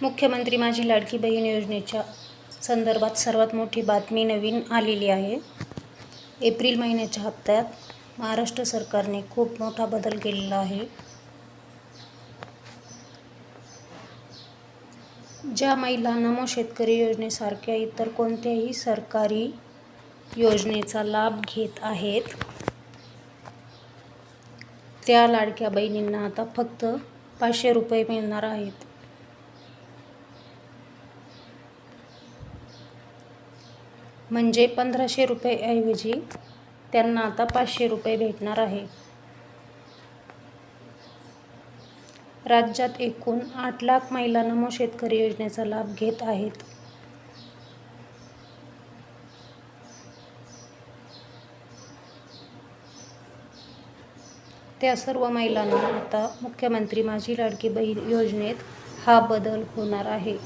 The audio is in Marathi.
मुख्यमंत्री माझी लाडकी बहीण योजनेच्या संदर्भात सर्वात मोठी बातमी नवीन आलेली आहे. एप्रिल महिन्याच्या हप्त्यात महाराष्ट्र सरकारने खूप मोठा बदल केलेला आहे. ज्या महिला नमो शेतकरी योजनेसारख्या इतर कोणत्याही सरकारी योजनेचा लाभ घेत आहेत, त्या लाडक्या बहिणींना आता फक्त 500 रुपये मिळणार आहेत. म्हणजे 1500 रुपये ऐवजी त्यांना आता 500 रुपये भेटणार आहे. राज्यात एकूण 8 लाख महिला नमो शेतकरी योजनेचा लाभ घेत आहेत. त्या सर्व महिलांना आता मुख्यमंत्री माझी लाडकी बहीण योजनेत हा बदल होणार आहे.